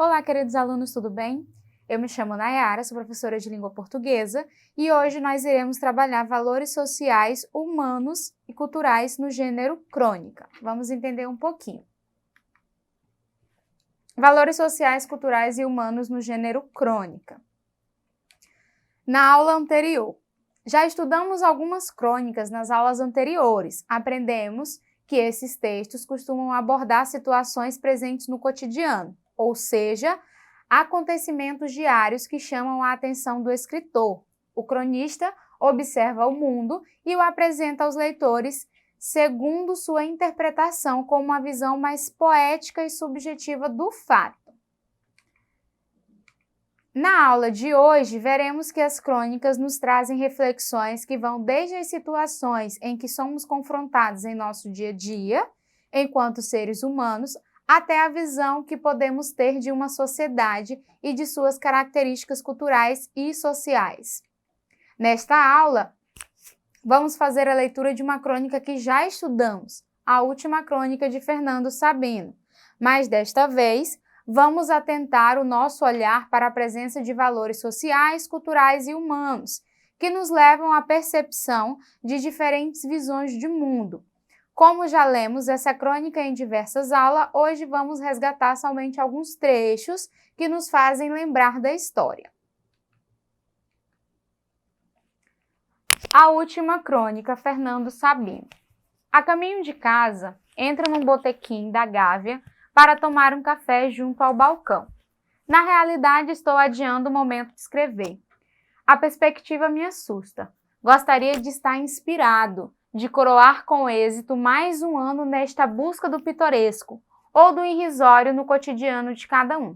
Olá, queridos alunos, tudo bem? Eu me chamo Nayara, sou professora de língua portuguesa e hoje nós iremos trabalhar valores sociais, humanos e culturais no gênero crônica. Vamos entender um pouquinho. Valores sociais, culturais e humanos no gênero crônica. Na aula anterior, já estudamos algumas crônicas nas aulas anteriores. Aprendemos que esses textos costumam abordar situações presentes no cotidiano, ou seja, acontecimentos diários que chamam a atenção do escritor. O cronista observa o mundo e o apresenta aos leitores segundo sua interpretação com uma visão mais poética e subjetiva do fato. Na aula de hoje, veremos que as crônicas nos trazem reflexões que vão desde as situações em que somos confrontados em nosso dia a dia, enquanto seres humanos, até a visão que podemos ter de uma sociedade e de suas características culturais e sociais. Nesta aula, vamos fazer a leitura de uma crônica que já estudamos, a última crônica de Fernando Sabino, mas desta vez vamos atentar o nosso olhar para a presença de valores sociais, culturais e humanos, que nos levam à percepção de diferentes visões de mundo. Como já lemos essa crônica em diversas aulas, hoje vamos resgatar somente alguns trechos que nos fazem lembrar da história. A última crônica, Fernando Sabino. A caminho de casa, entra num botequim da Gávea para tomar um café junto ao balcão. Na realidade, estou adiando o momento de escrever. A perspectiva me assusta. Gostaria de estar inspirado, de coroar com êxito mais um ano nesta busca do pitoresco ou do irrisório no cotidiano de cada um.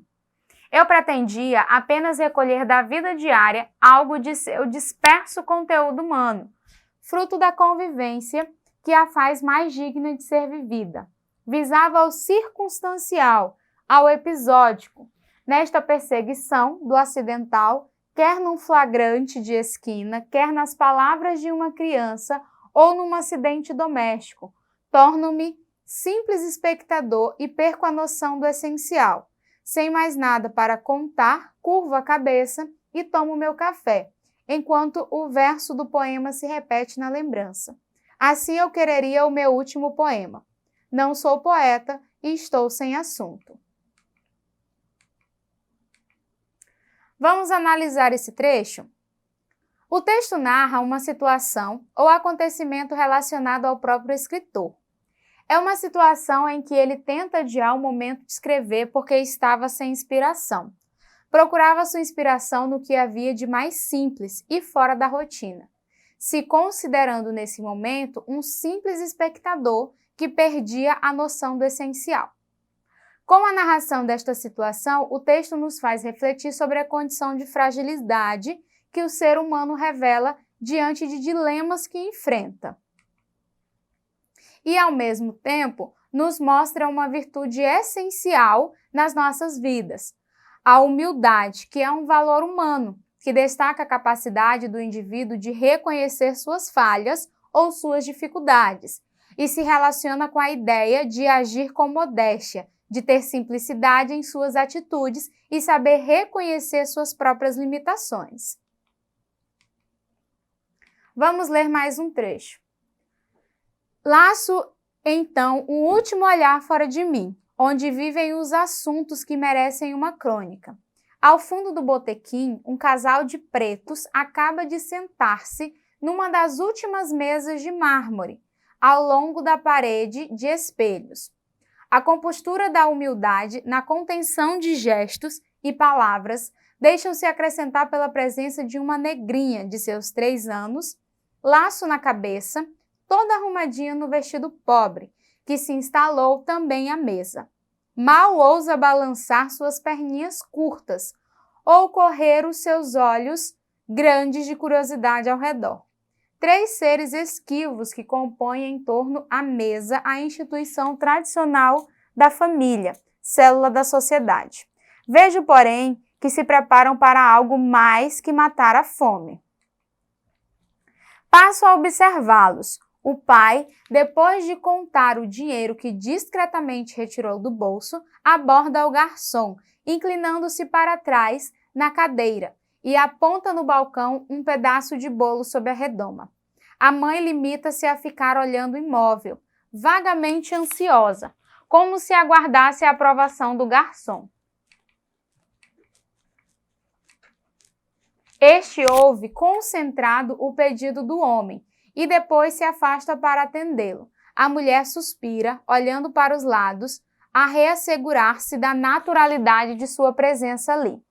Eu pretendia apenas recolher da vida diária algo de seu disperso conteúdo humano, fruto da convivência que a faz mais digna de ser vivida. Visava ao circunstancial, ao episódico, nesta perseguição do acidental, quer num flagrante de esquina, quer nas palavras de uma criança ou num acidente doméstico. Torno-me simples espectador e perco a noção do essencial. Sem mais nada para contar, curvo a cabeça e tomo meu café, enquanto o verso do poema se repete na lembrança. Assim eu quereria o meu último poema. Não sou poeta e estou sem assunto. Vamos analisar esse trecho? O texto narra uma situação ou acontecimento relacionado ao próprio escritor. É uma situação em que ele tenta adiar o momento de escrever porque estava sem inspiração. Procurava sua inspiração no que havia de mais simples e fora da rotina, se considerando nesse momento um simples espectador que perdia a noção do essencial. Com a narração desta situação, o texto nos faz refletir sobre a condição de fragilidade que o ser humano revela diante de dilemas que enfrenta. E, ao mesmo tempo, nos mostra uma virtude essencial nas nossas vidas, a humildade, que é um valor humano, que destaca a capacidade do indivíduo de reconhecer suas falhas ou suas dificuldades, e se relaciona com a ideia de agir com modéstia, de ter simplicidade em suas atitudes e saber reconhecer suas próprias limitações. Vamos ler mais um trecho. Laço, então, um último olhar fora de mim, onde vivem os assuntos que merecem uma crônica. Ao fundo do botequim, um casal de pretos acaba de sentar-se numa das últimas mesas de mármore, ao longo da parede de espelhos. A compostura da humildade na contenção de gestos e palavras deixam-se acrescentar pela presença de uma negrinha de seus 3 anos, laço na cabeça, toda arrumadinha no vestido pobre, que se instalou também à mesa. Mal ousa balançar suas perninhas curtas ou correr os seus olhos grandes de curiosidade ao redor. 3 seres esquivos que compõem em torno à mesa a instituição tradicional da família, célula da sociedade. Vejo, porém, que se preparam para algo mais que matar a fome. Passo a observá-los. O pai, depois de contar o dinheiro que discretamente retirou do bolso, aborda o garçom inclinando-se para trás na cadeira e aponta no balcão um pedaço de bolo sob a redoma. A mãe limita-se a ficar olhando imóvel, vagamente ansiosa, como se aguardasse a aprovação do garçom. Este ouve concentrado o pedido do homem e depois se afasta para atendê-lo. A mulher suspira, olhando para os lados, a reassegurar-se da naturalidade de sua presença ali.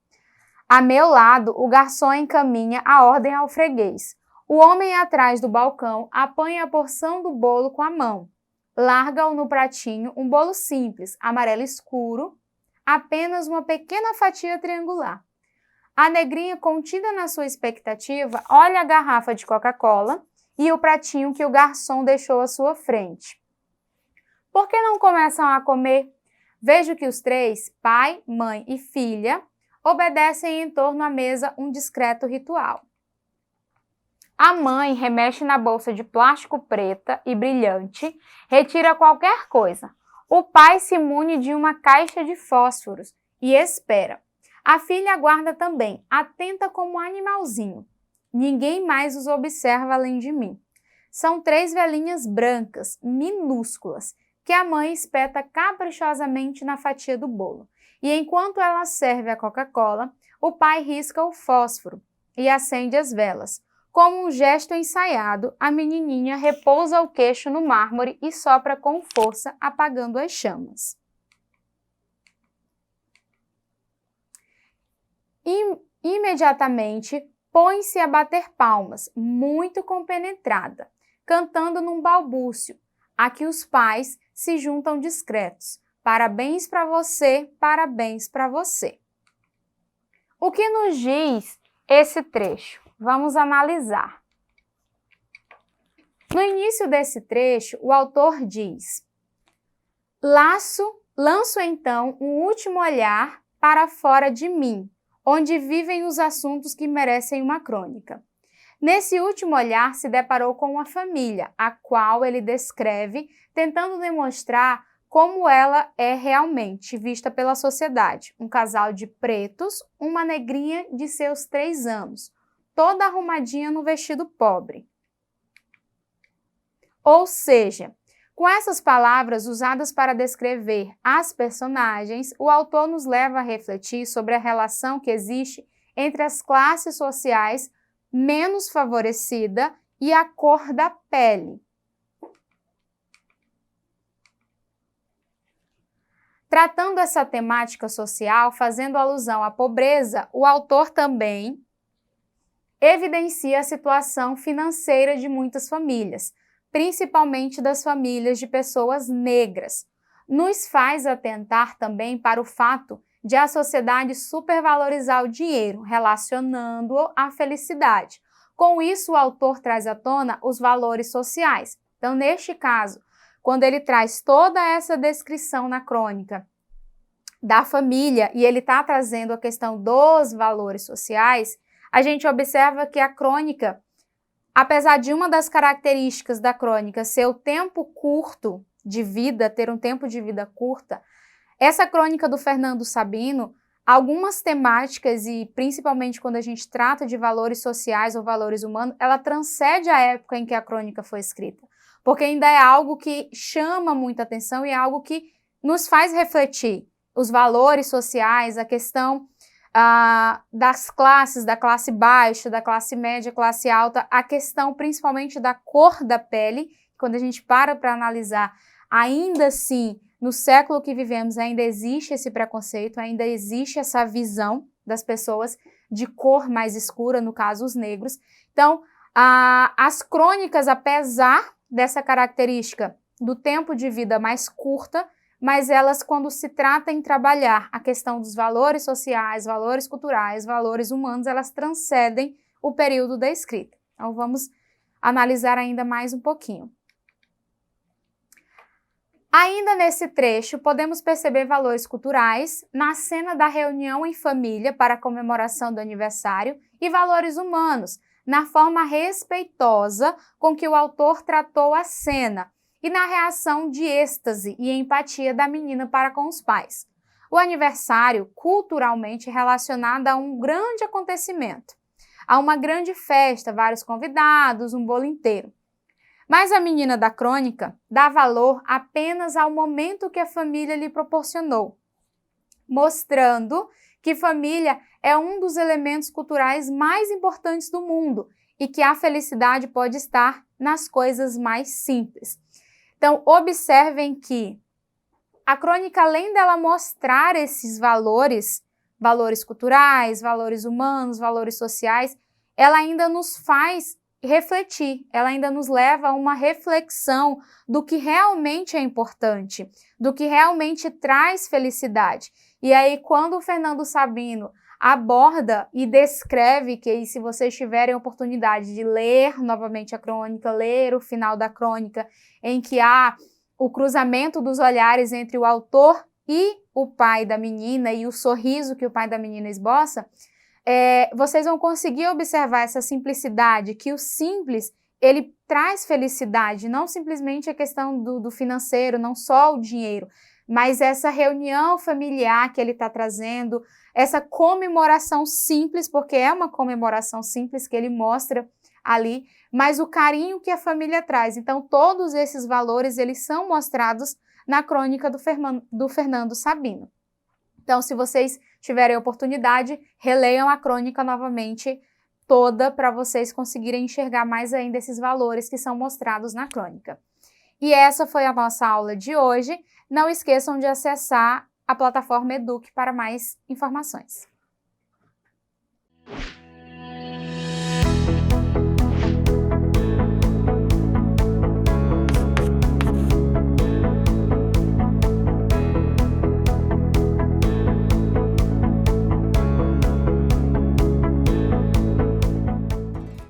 A meu lado, o garçom encaminha a ordem ao freguês. O homem atrás do balcão apanha a porção do bolo com a mão. Larga-o no pratinho, um bolo simples, amarelo escuro, apenas uma pequena fatia triangular. A negrinha, contida na sua expectativa, olha a garrafa de Coca-Cola e o pratinho que o garçom deixou à sua frente. Por que não começam a comer? Vejo que os três, pai, mãe e filha, obedecem em torno à mesa um discreto ritual. A mãe remexe na bolsa de plástico preta e brilhante, retira qualquer coisa. O pai se mune de uma caixa de fósforos e espera. A filha aguarda também, atenta como um animalzinho. Ninguém mais os observa além de mim. São 3 velinhas brancas, minúsculas, que a mãe espeta caprichosamente na fatia do bolo. E enquanto ela serve a Coca-Cola, o pai risca o fósforo e acende as velas. Como um gesto ensaiado, a menininha repousa o queixo no mármore e sopra com força, apagando as chamas. Imediatamente, põe-se a bater palmas, muito compenetrada, cantando num balbúcio, a que os pais se juntam discretos. Parabéns para você, parabéns para você. O que nos diz esse trecho? Vamos analisar. No início desse trecho, o autor diz: lanço então um último olhar para fora de mim, onde vivem os assuntos que merecem uma crônica. Nesse último olhar se deparou com uma família, a qual ele descreve, tentando demonstrar como ela é realmente vista pela sociedade. Um casal de pretos, uma negrinha de seus 3 anos, toda arrumadinha no vestido pobre. Ou seja, com essas palavras usadas para descrever as personagens, o autor nos leva a refletir sobre a relação que existe entre as classes sociais menos favorecida e a cor da pele. Tratando essa temática social, fazendo alusão à pobreza, o autor também evidencia a situação financeira de muitas famílias, principalmente das famílias de pessoas negras. Nos faz atentar também para o fato de a sociedade supervalorizar o dinheiro, relacionando-o à felicidade. Com isso, o autor traz à tona os valores sociais. Então, neste caso, quando ele traz toda essa descrição na crônica da família e ele está trazendo a questão dos valores sociais, a gente observa que a crônica, apesar de uma das características da crônica ser o tempo curto de vida, ter um tempo de vida curta, essa crônica do Fernando Sabino, algumas temáticas e principalmente quando a gente trata de valores sociais ou valores humanos, ela transcende a época em que a crônica foi escrita, porque ainda é algo que chama muita atenção e é algo que nos faz refletir os valores sociais, a questão das classes, da classe baixa, da classe média, classe alta, a questão principalmente da cor da pele. Quando a gente para analisar, ainda assim, no século que vivemos, ainda existe esse preconceito, ainda existe essa visão das pessoas de cor mais escura, no caso os negros. Então, as crônicas, apesar dessa característica do tempo de vida mais curta, mas elas, quando se trata em trabalhar a questão dos valores sociais, valores culturais, valores humanos, elas transcendem o período da escrita. Então, vamos analisar ainda mais um pouquinho. Ainda nesse trecho, podemos perceber valores culturais na cena da reunião em família para a comemoração do aniversário e valores humanos, na forma respeitosa com que o autor tratou a cena e na reação de êxtase e empatia da menina para com os pais. o aniversário culturalmente relacionado a um grande acontecimento, a uma grande festa, vários convidados, um bolo inteiro. Mas a menina da crônica dá valor apenas ao momento que a família lhe proporcionou, mostrando que família é um dos elementos culturais mais importantes do mundo e que a felicidade pode estar nas coisas mais simples. Então, observem que a crônica, além dela mostrar esses valores, valores culturais, valores humanos, valores sociais, ela ainda nos faz refletir, ela ainda nos leva a uma reflexão do que realmente é importante, do que realmente traz felicidade. E aí, quando o Fernando Sabino aborda e descreve, que aí, se vocês tiverem oportunidade de ler novamente a crônica, ler o final da crônica, em que há o cruzamento dos olhares entre o autor e o pai da menina e o sorriso que o pai da menina esboça, vocês vão conseguir observar essa simplicidade, que o simples, ele traz felicidade, não simplesmente a questão do financeiro, não só o dinheiro, mas essa reunião familiar que ele está trazendo, essa comemoração simples, porque é uma comemoração simples que ele mostra ali, mas o carinho que a família traz. Então, todos esses valores, eles são mostrados na crônica do Fernando Sabino. Então, se vocês tiverem oportunidade, releiam a crônica novamente toda para vocês conseguirem enxergar mais ainda esses valores que são mostrados na crônica. E essa foi a nossa aula de hoje. Não esqueçam de acessar a plataforma Eduque para mais informações.